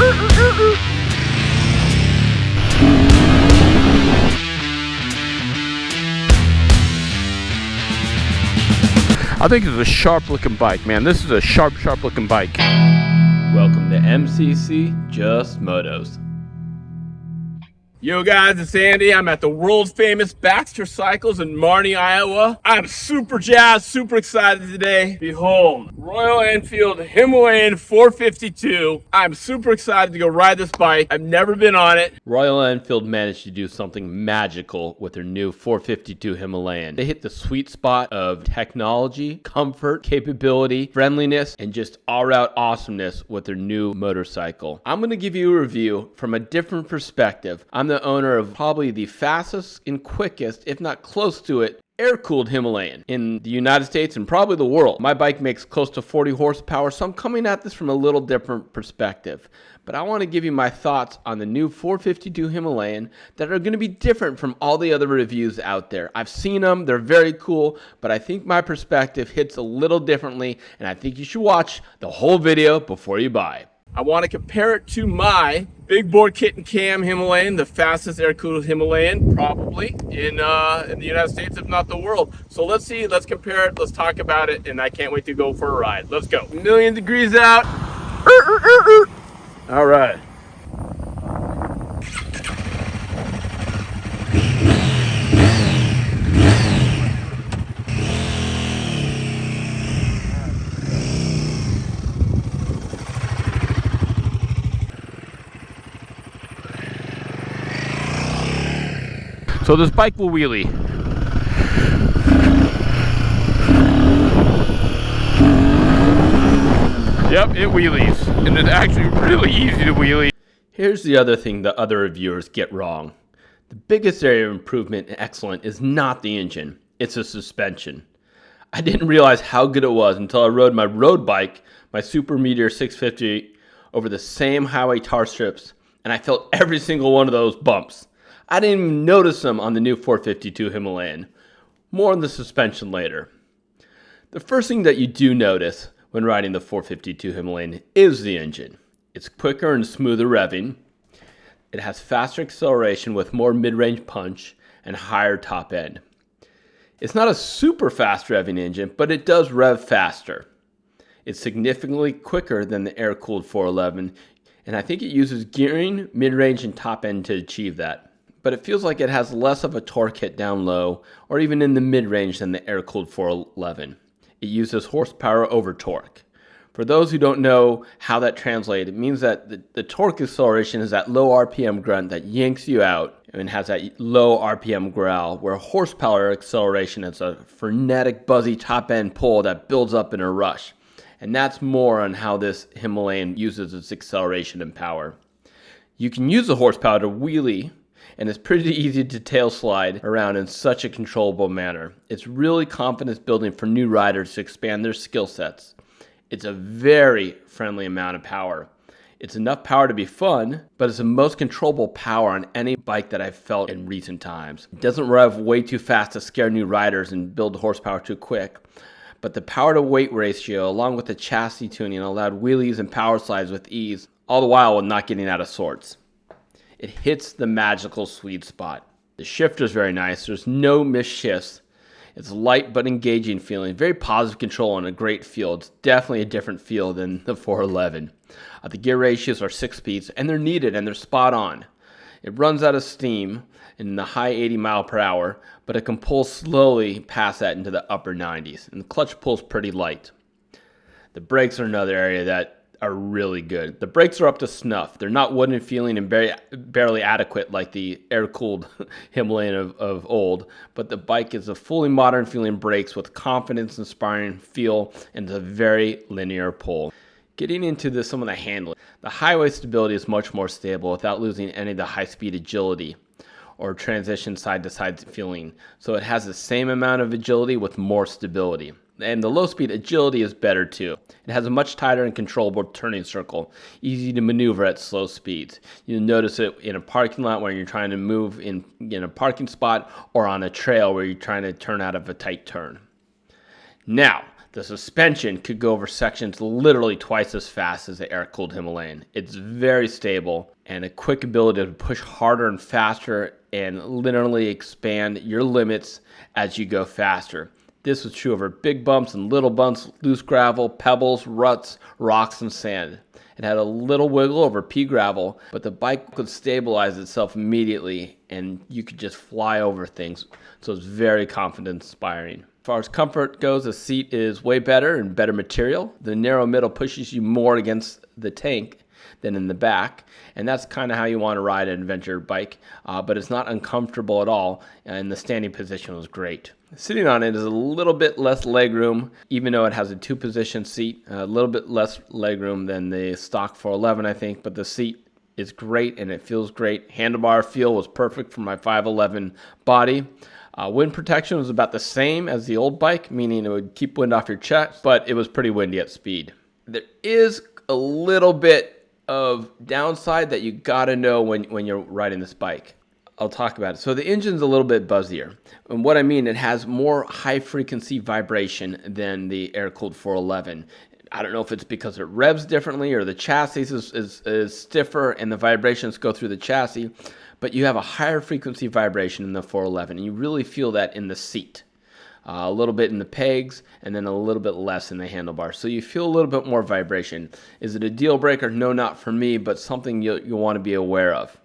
I think it's a sharp looking bike, man. This is a sharp looking bike. Welcome to MCC Just Motos. Yo guys, it's Andy. I'm at the world famous Baxter Cycles in Marnie, Iowa. I'm super jazzed, super excited today. Behold, Royal Enfield Himalayan 452. I'm super excited to go ride this bike. I've never been on it. Royal Enfield managed to do something magical with their new 452 Himalayan. They hit the sweet spot of technology, comfort, capability, friendliness, and just all-out awesomeness with their new motorcycle. I'm going to give you a review from a different perspective. I'm the owner of probably the fastest and quickest, if not close to it, air-cooled Himalayan in the United States and probably the world. My bike makes close to 40 horsepower, so I'm coming at this from a little different perspective. But I want to give you my thoughts on the new 452 Himalayan that are going to be different from all the other reviews out there. I've seen them, they're very cool, but I think my perspective hits a little differently, and I think you should watch the whole video before you buy. I want to compare it to my big bore kit and cam Himalayan, the fastest air-cooled Himalayan probably in the United States, if not the world. So let's see, let's compare it, let's talk about it, and I can't wait to go for a ride. Let's go. A million degrees out. All right. So this bike will wheelie. Yep, it wheelies. And it's actually really easy to wheelie. Here's the other thing that other reviewers get wrong. The biggest area of improvement and excellent is not the engine, it's the suspension. I didn't realize how good it was until I rode my road bike, my Super Meteor 650, over the same highway tar strips, and I felt every single one of those bumps. I didn't even notice them on the new 452 Himalayan. More on the suspension later. The first thing that you do notice when riding the 452 Himalayan is the engine. It's quicker and smoother revving. It has faster acceleration with more mid-range punch and higher top end. It's not a super fast revving engine, but it does rev faster. It's significantly quicker than the air-cooled 411, and I think it uses gearing, mid-range, and top end to achieve that. But it feels like it has less of a torque hit down low or even in the mid-range than the air-cooled 411. It uses horsepower over torque. For those who don't know how that translates, it means that the torque acceleration is that low RPM grunt that yanks you out and has that low RPM growl, where horsepower acceleration is a frenetic, buzzy top-end pull that builds up in a rush. And that's more on how this Himalayan uses its acceleration and power. You can use the horsepower to wheelie, and it's pretty easy to tail slide around in such a controllable manner. It's really confidence building for new riders to expand their skill sets. It's a very friendly amount of power. It's enough power to be fun, but it's the most controllable power on any bike that I've felt in recent times. It doesn't rev way too fast to scare new riders and build horsepower too quick, but the power to weight ratio along with the chassis tuning allowed wheelies and power slides with ease, all the while not getting out of sorts. It hits the magical sweet spot. The shifter is very nice. There's no missed shifts. It's light but engaging feeling. Very positive control and a great feel. It's definitely a different feel than the 411. The gear ratios are 6 speeds, and they're needed and they're spot on. It runs out of steam in the high 80 mile per hour, but it can pull slowly past that into the upper 90s. And the clutch pulls pretty light. The brakes are another area that are really good. The brakes are up to snuff. They're not wooden feeling and barely adequate like the air-cooled Himalayan of old, but the bike is a fully modern feeling brakes with confidence-inspiring feel and a very linear pull. Getting into some of the handling, the highway stability is much more stable without losing any of the high-speed agility or transition side-to-side feeling, so it has the same amount of agility with more stability. And the low speed agility is better too. It has a much tighter and controllable turning circle, easy to maneuver at slow speeds. You'll notice it in a parking lot where you're trying to move in a parking spot, or on a trail where you're trying to turn out of a tight turn. Now, The suspension could go over sections literally twice as fast as the air-cooled Himalayan. It's very stable and a quick ability to push harder and faster and literally expand your limits as you go faster. This was true over big bumps and little bumps, loose gravel, pebbles, ruts, rocks, and sand. It had a little wiggle over pea gravel, but the bike could stabilize itself immediately and you could just fly over things. So it's very confidence inspiring. As far as comfort goes, the seat is way better and better material. The narrow middle pushes you more against the tank than in the back, and that's kind of how you want to ride an adventure bike, but it's not uncomfortable at all, and the standing position was great. Sitting on it is a little bit less legroom, even though it has a 2-position seat, a little bit less legroom than the stock 411, I think, but the seat is great and it feels great. Handlebar feel was perfect for my 5'11" body. Wind protection was about the same as the old bike, meaning it would keep wind off your chest, but it was pretty windy at speed. There is a little bit of downside that you gotta know when you're riding this bike. I'll talk about it. So the engine's a little bit buzzier. And what I mean, it has more high frequency vibration than the air-cooled 411. I don't know if it's because it revs differently or the chassis is stiffer and the vibrations go through the chassis, but you have a higher frequency vibration in the 411 and you really feel that in the seat. A little bit in the pegs and then a little bit less in the handlebars. So you feel a little bit more vibration. Is it a deal breaker? No, not for me, but something you'll want to be aware of.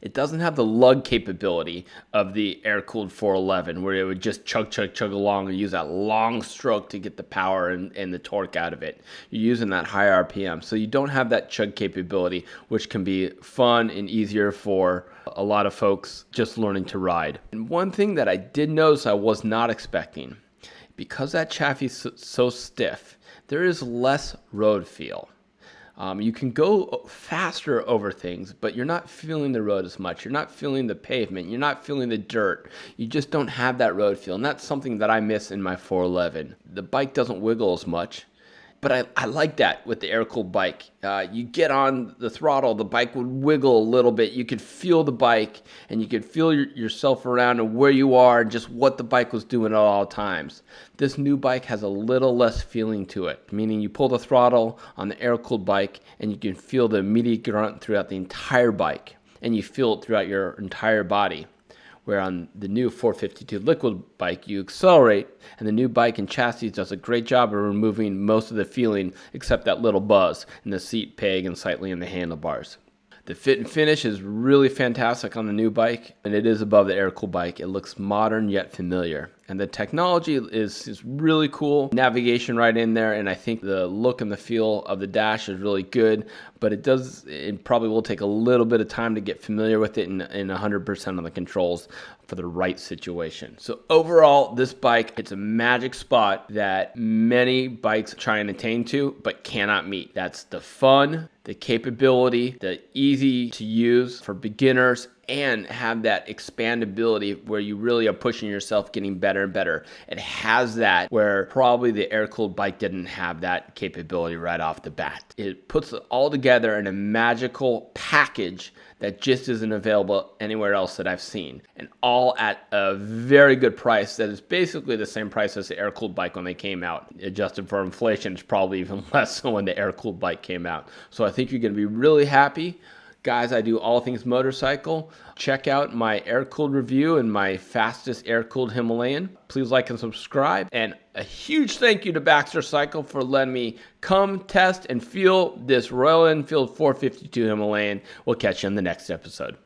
It doesn't have the lug capability of the air-cooled 411 where it would just chug along and use that long stroke to get the power and the torque out of it. You're using that high RPM, so you don't have that chug capability, which can be fun and easier for a lot of folks just learning to ride. And one thing that I did notice I was not expecting, because that chassis is so stiff, there is less road feel. You can go faster over things, but you're not feeling the road as much. You're not feeling the pavement. You're not feeling the dirt. You just don't have that road feel, and that's something that I miss in my 411. The bike doesn't wiggle as much, but I like that with the air-cooled bike. You get on the throttle, the bike would wiggle a little bit. You could feel the bike, and you could feel yourself around and where you are and just what the bike was doing at all times. This new bike has a little less feeling to it, meaning you pull the throttle on the air-cooled bike, and you can feel the immediate grunt throughout the entire bike, and you feel it throughout your entire body. Where on the new 452 liquid bike, you accelerate, and the new bike and chassis does a great job of removing most of the feeling except that little buzz in the seat peg and slightly in the handlebars. The fit and finish is really fantastic on the new bike, and it is above the air-cooled bike. It looks modern yet familiar. And the technology is really cool. Navigation right in there, and I think the look and the feel of the dash is really good, but it probably will take a little bit of time to get familiar with it in 100% of the controls for the right situation. So overall, this bike, it's a magic spot that many bikes try and attain to, but cannot meet. That's the fun, the capability, the easy to use for beginners, and have that expandability where you really are pushing yourself, getting better and better. It has that where probably the air-cooled bike didn't have that capability right off the bat. It puts it all together in a magical package that just isn't available anywhere else that I've seen. And all at a very good price that is basically the same price as the air-cooled bike when they came out. Adjusted for inflation, it's probably even less than when the air-cooled bike came out. So I think you're gonna be really happy. Guys, I do all things motorcycle. Check out my air-cooled review and my fastest air-cooled Himalayan. Please like and subscribe. And a huge thank you to Baxter Cycle for letting me come test and feel this Royal Enfield 452 Himalayan. We'll catch you in the next episode.